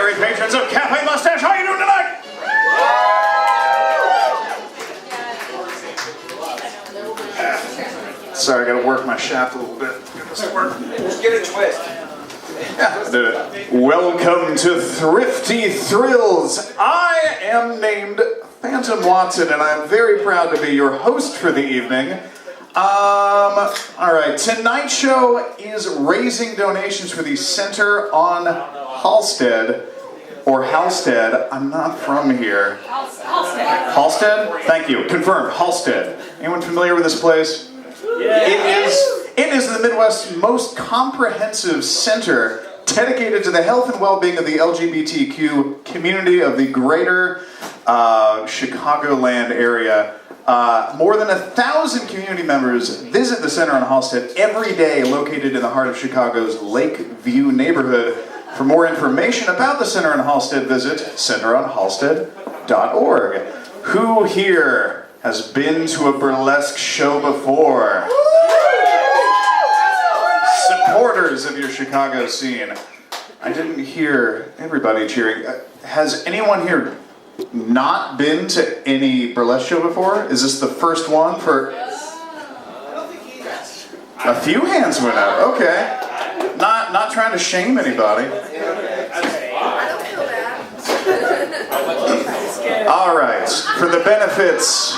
honorary patrons of Cafe Mustache. How are you doing tonight? Sorry, I gotta work my shaft a little bit. Get this to work. Just get a twist. Welcome to Thrifty Thrills. I am named Phantom Watson, and I'm very proud to be your host for the evening. Alright, tonight's show is raising donations for the Center on Halsted, or Halsted. I'm not from here. Halsted. Halsted? Thank you. Confirmed. Halsted. Anyone familiar with this place? Yeah. It is the Midwest's most comprehensive center dedicated to the health and well-being of the LGBTQ community of the greater Chicagoland area. More than 1,000 community members visit the Center on Halsted every day, located in the heart of Chicago's Lakeview neighborhood. For more information about the Center on Halsted, visit centeronhalsted.org. Who here has been to a burlesque show before? Supporters of your Chicago scene. I didn't hear everybody cheering. Has anyone here not been to any burlesque show before? Is this the first one for... A few hands went up, okay. Not trying to shame anybody. All right, for the benefits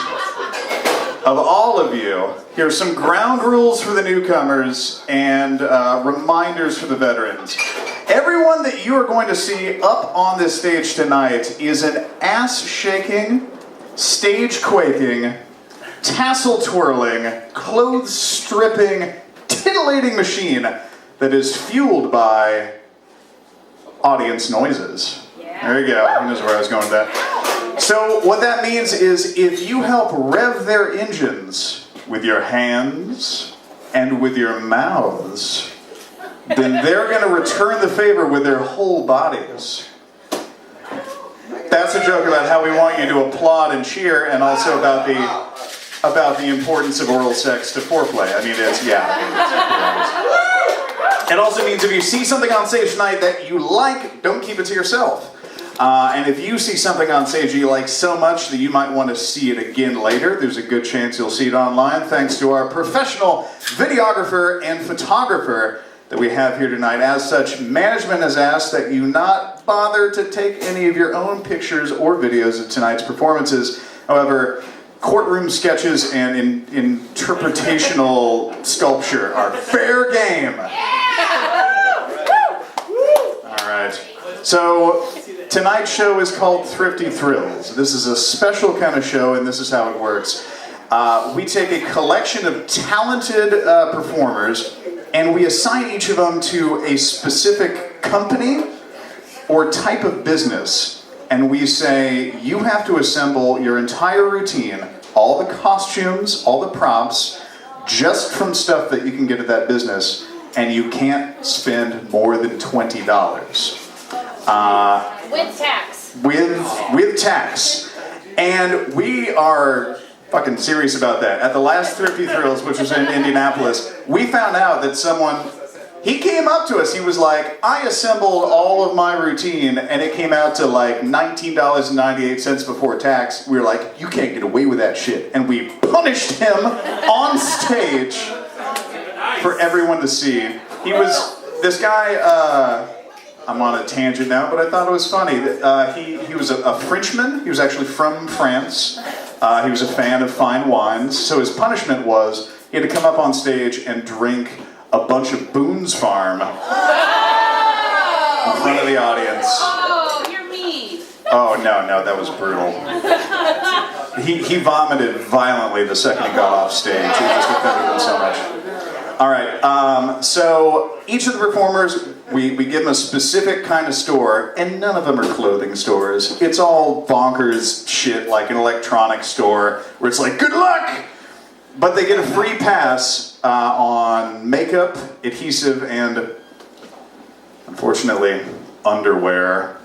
of all of you, here are some ground rules for the newcomers and reminders for the veterans. Everyone that you are going to see up on this stage tonight is an ass-shaking, stage-quaking, tassel-twirling, clothes-stripping, titillating machine that is fueled by audience noises. There you go. Who knows where I was going with that? So what that means is if you help rev their engines with your hands and with your mouths, then they're going to return the favor with their whole bodies. That's a joke about how we want you to applaud and cheer, and also about the importance of oral sex to foreplay. I mean, it also means if you see something on stage tonight that you like, don't keep it to yourself. And if you see something on stage you like so much that you might want to see it again later, there's a good chance you'll see it online thanks to our professional videographer and photographer that we have here tonight. As such, management has asked that you not bother to take any of your own pictures or videos of tonight's performances. However, courtroom sketches and interpretational sculpture are fair game. All right. So tonight's show is called Thrifty Thrills. This is a special kind of show, and this is how it works. We take a collection of talented performers, and we assign each of them to a specific company or type of business. And we say, you have to assemble your entire routine, all the costumes, all the props, just from stuff that you can get at that business, and you can't spend more than $20. With tax. With tax. And we are fucking serious about that. At the last Thrifty Thrills, which was in Indianapolis, we found out that he came up to us, he was like, I assembled all of my routine and it came out to like $19.98 before tax. We were like, you can't get away with that shit. And we punished him on stage for everyone to see. This guy, I'm on a tangent now, but I thought it was funny. He was a Frenchman. He was actually from France. He was a fan of fine wines. So his punishment was he had to come up on stage and drink a bunch of Boone's Farm in front of the audience. Oh, you're mean. Oh, no, that was brutal. He vomited violently the second he got off stage. He just offended him so much. All right, so each of the performers, we give them a specific kind of store, and none of them are clothing stores. It's all bonkers shit, like an electronics store, where it's like, good luck! But they get a free pass on makeup, adhesive, and, unfortunately, underwear.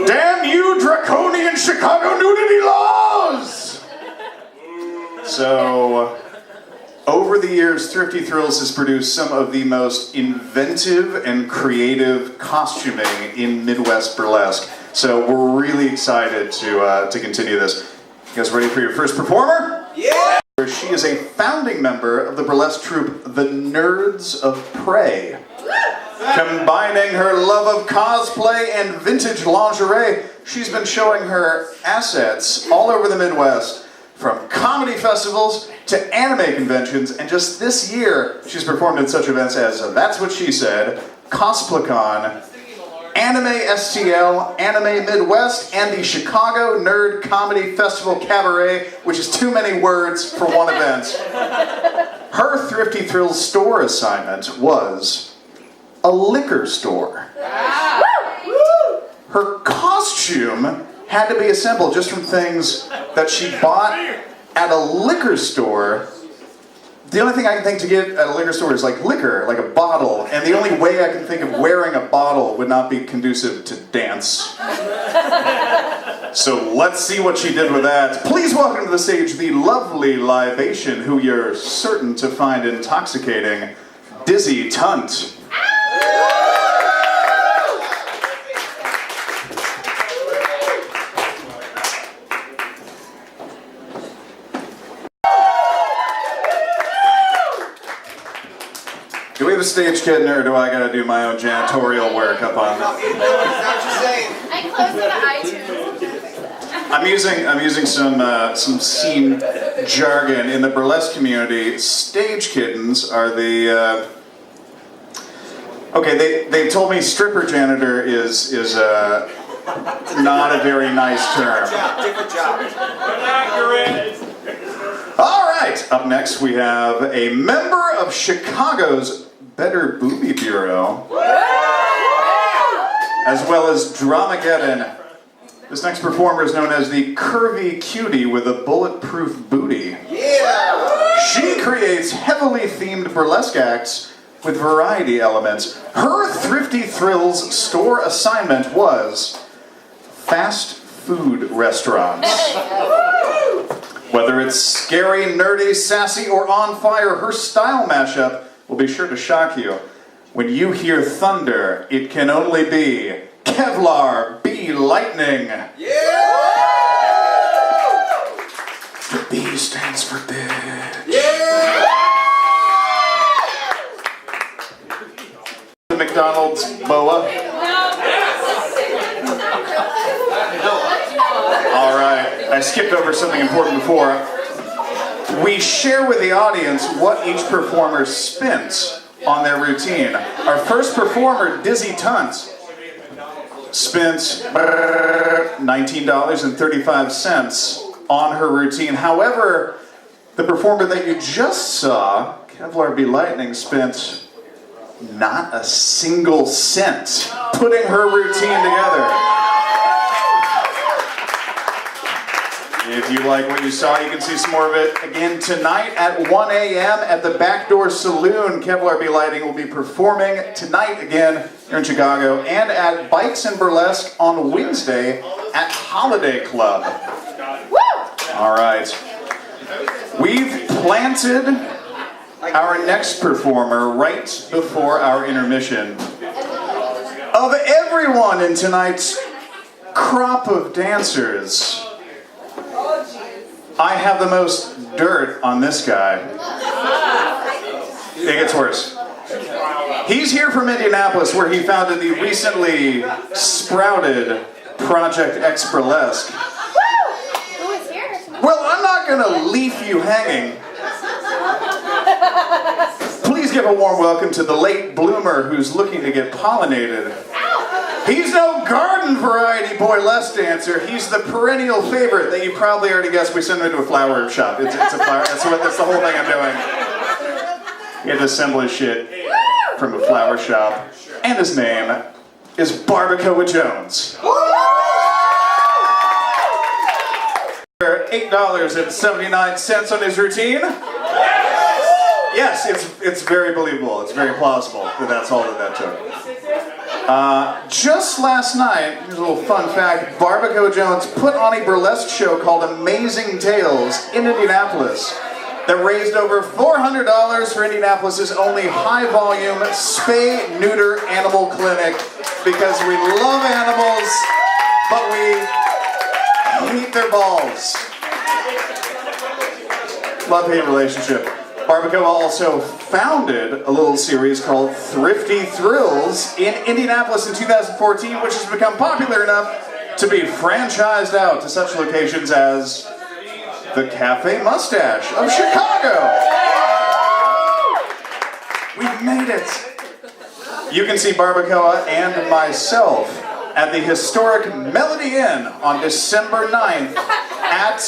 Damn you, draconian Chicago nudity laws! So... Over the years, Thrifty Thrills has produced some of the most inventive and creative costuming in Midwest burlesque. So we're really excited to continue this. You guys ready for your first performer? Yeah! She is a founding member of the burlesque troupe The Nerds of Prey. Combining her love of cosplay and vintage lingerie, she's been showing her assets all over the Midwest, from comedy festivals to anime conventions, and just this year, she's performed at such events as That's What She Said, Cosplicon, Anime STL, Anime Midwest, and the Chicago Nerd Comedy Festival Cabaret, which is too many words for one event. Her Thrifty Thrills store assignment was a liquor store. Her costume had to be assembled just from things that she bought at a liquor store. The only thing I can think to get at a liquor store is like liquor, like a bottle, and the only way I can think of wearing a bottle would not be conducive to dance. So let's see what she did with that. Please welcome to the stage the lovely libation who you're certain to find intoxicating, Dizzy Tunt. Do we have a stage kitten, or do I gotta do my own janitorial work up on I closed it to iTunes. I'm using some scene jargon in the burlesque community. Stage kittens are the okay. They told me stripper janitor is not a very nice term. Different job. All right. Up next we have a member of Chicago's Better Booby Bureau, as well as Dramageddon. This next performer is known as the Curvy Cutie with a Bulletproof Booty. Yeah! She creates heavily themed burlesque acts with variety elements. Her Thrifty Thrills store assignment was fast food restaurants. Whether it's scary, nerdy, sassy, or on fire, her style mashup will be sure to shock you. When you hear thunder, it can only be Kevlar B Lightning. Yeah! The B stands for bitch. Yeah! The McDonald's boa. All right, I skipped over something important before. We share with the audience what each performer spent on their routine. Our first performer, Dizzy Tunt, spent $19.35 on her routine. However, the performer that you just saw, Kevlar B Lightning, spent not a single cent putting her routine together. If you like what you saw, you can see some more of it again tonight at 1 a.m. at the Backdoor Saloon. Kevlar B Lighting will be performing tonight again here in Chicago, and at Bikes and Burlesque on Wednesday at Holiday Club. All right. We've planted our next performer right before our intermission. Of everyone in tonight's crop of dancers, I have the most dirt on this guy. It gets worse. He's here from Indianapolis, where he founded the recently sprouted Project X Burlesque. Who is here? Well, I'm not gonna leave you hanging. Please give a warm welcome to the late bloomer who's looking to get pollinated. He's no garden variety boylesque dancer. He's the perennial favorite that you probably already guessed. We send him to a flower shop. It's a flower. That's the whole thing I'm doing. He had to assemble his shit from a flower shop. And his name is Barbacoa Jones. $8.79 on his routine. Yes, it's very believable. It's very plausible that that's all that took. Just last night, here's a little fun fact, Barbacoa Jones put on a burlesque show called Amazing Tales in Indianapolis. that raised over $400 for Indianapolis's only high-volume spay-neuter animal clinic because we love animals, but we hate their balls. Love-hate relationship. Barbacoa also founded a little series called Thrifty Thrills in Indianapolis in 2014, which has become popular enough to be franchised out to such locations as the Cafe Mustache of Chicago. We've made it. You can see Barbacoa and myself at the historic Melody Inn on December 9th at...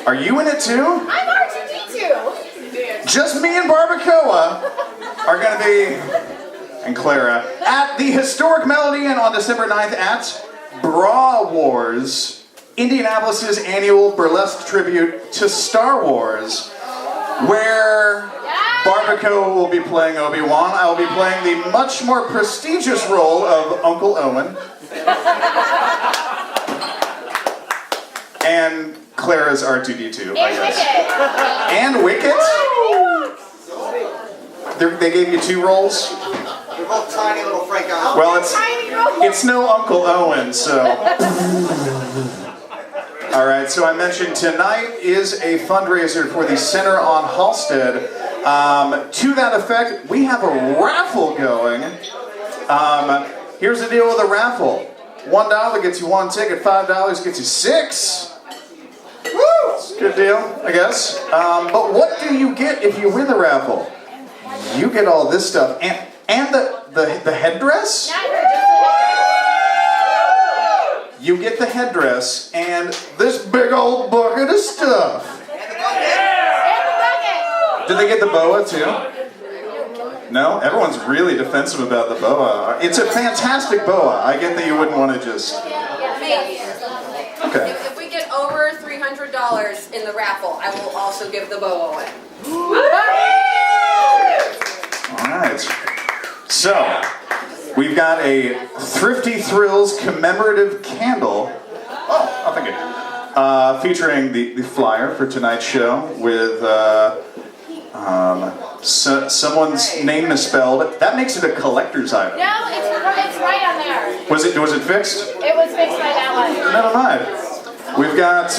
Are you in it too? I'm R2D2. Just me and Barbacoa are going to be, and Clara, at the historic Melody Inn on December 9th at Bra Wars, Indianapolis's annual burlesque tribute to Star Wars, where Barbacoa will be playing Obi-Wan. I will be playing the much more prestigious role of Uncle Owen. And Clara's R2D2, I guess. And Wicket? They gave you 2 roles? They're both tiny little Frank Oz. Well, it's no Uncle Owen, so... Alright, so I mentioned tonight is a fundraiser for the Center on Halsted. To that effect, we have a raffle going. Here's the deal with a raffle. $1 gets you 1 ticket, $5 gets you 6. Woo! It's a good deal, I guess. But what do you get if you win the raffle? You get all this stuff. And the headdress? You get the headdress and this big old bucket of stuff. Did they get the boa too? No? Everyone's really defensive about the boa. It's a fantastic boa. I get that you wouldn't want to just... Okay. If we get over $300 in the raffle, I will also give the boa away. Alright. So, we've got a Thrifty Thrills commemorative candle. Oh, thank you. Featuring the flyer for tonight's show with someone's name misspelled. That makes it a collector's item. No, it's right on there. Was it fixed? It was fixed by that one. Never mind. We've got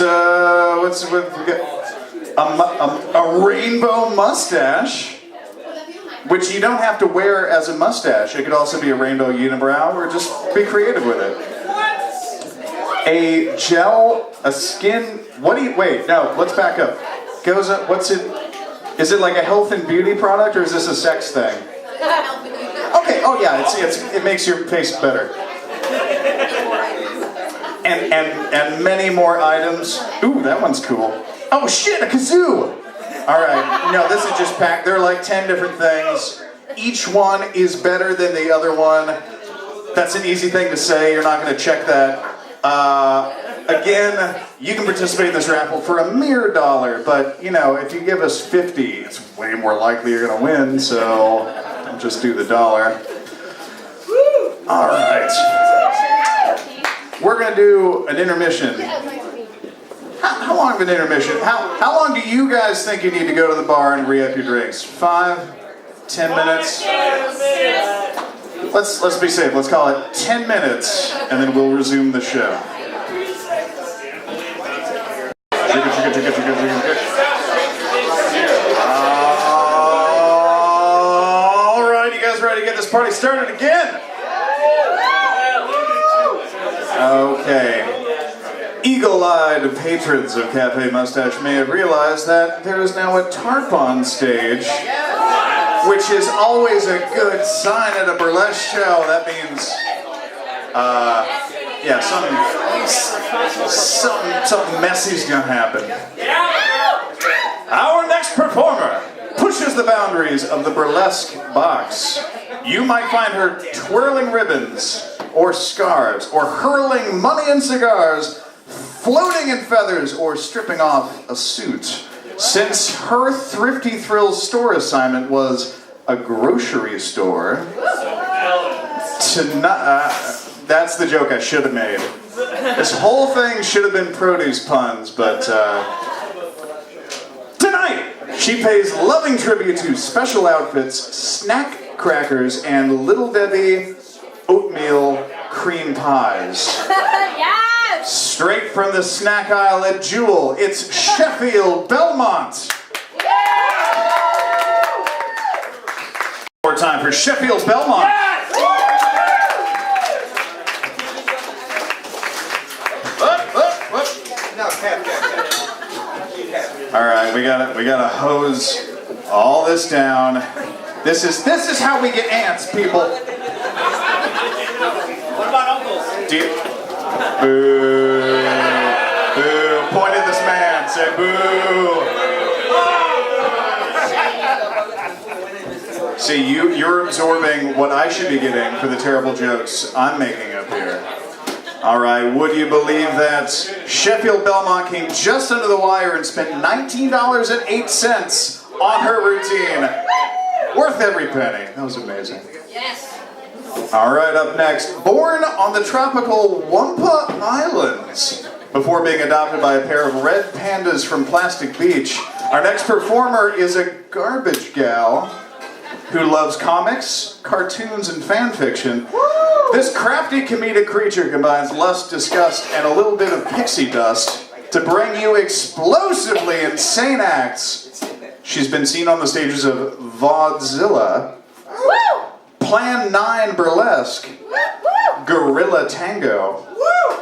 a rainbow mustache, which you don't have to wear as a mustache. It could also be a rainbow unibrow, or just be creative with it. A skin. Wait, no. Let's back up. Goes up. What's it? Is it like a health and beauty product, or is this a sex thing? Okay. Oh yeah. It makes your face better. And many more items. Ooh, that one's cool. Oh shit, a kazoo! Alright, no, this is just packed. There are like 10 different things. Each one is better than the other one. That's an easy thing to say. You're not going to check that. Again, you can participate in this raffle for a mere $1, but you know, if you give us 50, it's way more likely you're going to win, so don't just do the $1. Alright. We're going to do an intermission. How long of an intermission? How long do you guys think you need to go to the bar and re-up your drinks? 5? 10 minutes? Let's be safe. Let's call it 10 minutes, and then we'll resume the show. All right, you guys ready to get this party started again? Okay. Eagle-eyed patrons of Cafe Mustache may have realized that there is now a tarp on stage, which is always a good sign at a burlesque show. That means, yeah, something messy's gonna happen. Our next performer pushes the boundaries of the burlesque box. You might find her twirling ribbons, or scarves, or hurling money and cigars, floating in feathers, or stripping off a suit. Since her Thrifty Thrills store assignment was a grocery store, that's the joke I should have made. This whole thing should have been produce puns, but tonight She pays loving tribute to special outfits, snack crackers, and Little Debbie oatmeal cream pies. Yes! Straight from the snack aisle at Jewel, it's Sheffield Belmont. More time for Sheffield Belmont. No, Cap. All right, we gotta hose all this down. This is how we get ants, people. What about uncles? Boo! Boo! Point at this man. Say boo! See, you're absorbing what I should be getting for the terrible jokes I'm making up here. All right, would you believe that Sheffield Belmont came just under the wire and spent $19.08 on her routine? Worth every penny. That was amazing. Yes. All right, up next, born on the tropical Wampa Islands before being adopted by a pair of red pandas from Plastic Beach, our next performer is a garbage gal who loves comics, cartoons, and fan fiction. This crafty comedic creature combines lust, disgust, and a little bit of pixie dust to bring you explosively insane acts. She's been seen on the stages of Vaudzilla, Plan 9 Burlesque, Gorilla Tango,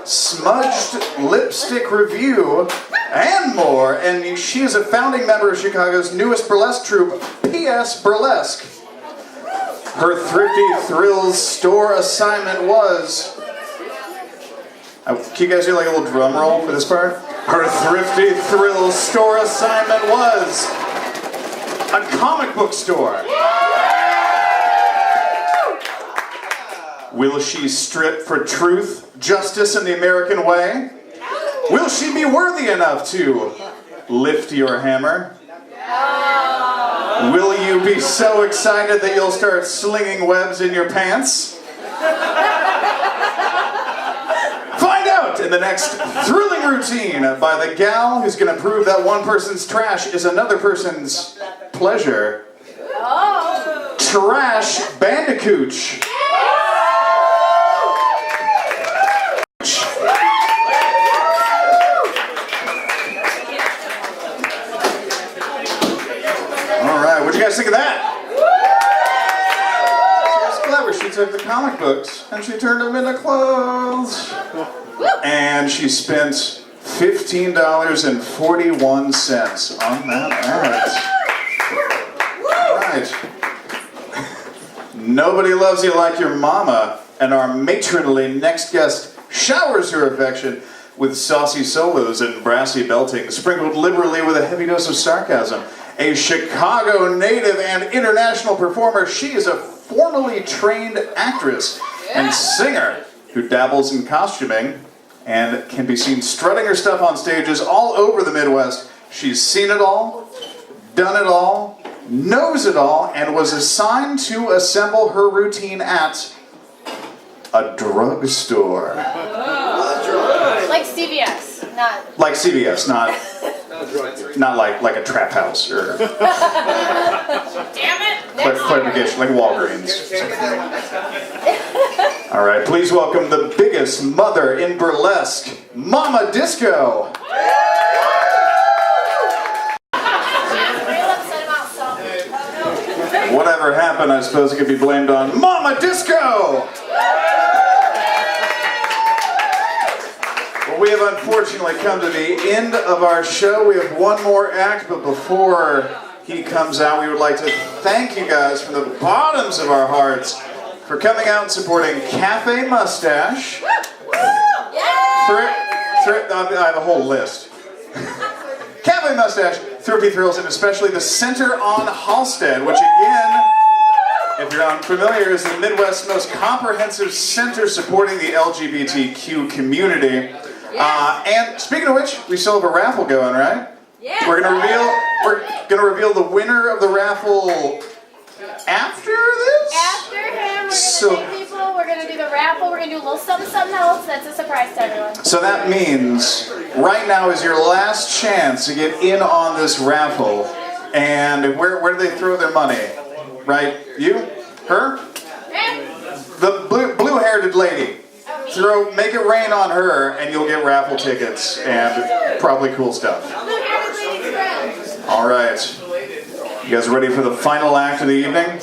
Smudged Lipstick Review, and more. And she is a founding member of Chicago's newest burlesque troupe, P.S. Burlesque. Her Thrifty Thrills store assignment was... Can you guys do like a little drum roll for this part? Her Thrifty Thrills store assignment was... a comic book store. Will she strip for truth, justice, and the American way? Will she be worthy enough to lift your hammer? Will you be so excited that you'll start slinging webs in your pants? Find out in the next thrilling routine by the gal who's going to prove that one person's trash is another person's pleasure. Trash Bandicooch. What'd you guys think of that? She was clever. She took the comic books and she turned them into clothes. And she spent $15.41 on that act. All right. Nobody loves you like your mama, and our matronly next guest showers her affection with saucy solos and brassy belting, sprinkled liberally with a heavy dose of sarcasm. A Chicago native and international performer, she is a formally trained actress and singer who dabbles in costuming and can be seen strutting her stuff on stages all over the Midwest. She's seen it all, done it all, knows it all, and was assigned to assemble her routine at a drugstore. Like CVS, not... Like CVS, not like a trap house or... Damn it! Clarification, like Walgreens. All right, please welcome the biggest mother in burlesque, Mama Disco. Whatever happened, I suppose it could be blamed on Mama Disco. Well, we have unfortunately come to the end of our show. We have one more act, but before he comes out, we would like to thank you guys from the bottoms of our hearts for coming out and supporting Cafe Mustache. I have a whole list. Cafe Mustache, Thrifty Thrills, and especially the Center on Halstead, which again, if you're unfamiliar, is the Midwest's most comprehensive center supporting the LGBTQ community. And speaking of which, we still have a raffle going, right? Yeah. We're gonna reveal the winner of the raffle after this? After him, we're gonna thank people, we're gonna do the raffle, we're gonna do a little something else that's a surprise to everyone. So that means right now is your last chance to get in on this raffle. And where do they throw their money? Right? You? Her? The blue-haired lady. Make it rain on her, and you'll get raffle tickets and probably cool stuff. All right. You guys ready for the final act of the evening?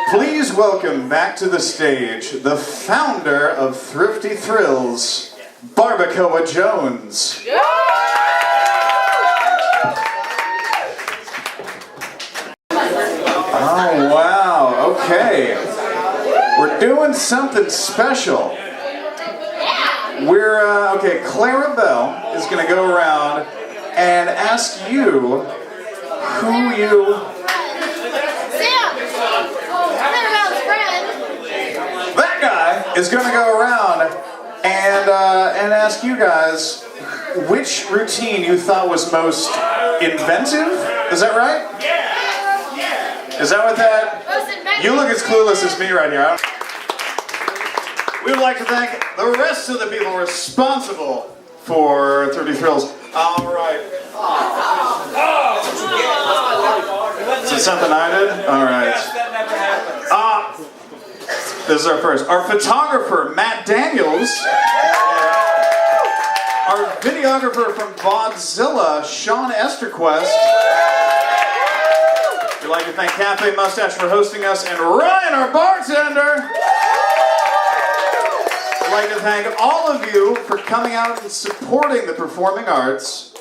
Please welcome back to the stage the founder of Thrifty Thrills, Barbacoa Jones. Oh, wow. Okay. We're doing something special. Okay, Clara Bell is going to go around and ask you who you... That guy is going to go around and ask you guys which routine you thought was most inventive. Is that right? Yeah. Is that what that... You look as clueless as me right here. We would like to thank the rest of the people responsible for 30 Thrills. All right. Is it something I did? All right. This is our first. Our photographer, Matt Daniels. Our videographer from Vodzilla, Sean Esterquest. We'd like to thank Cafe Mustache for hosting us, and Ryan, our bartender. I'd like to thank all of you for coming out and supporting the performing arts.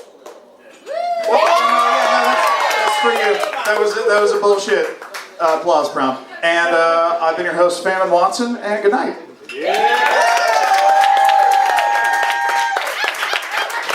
That's for you. That was a bullshit applause prompt. And I've been your host, Phantom Watson, and good night.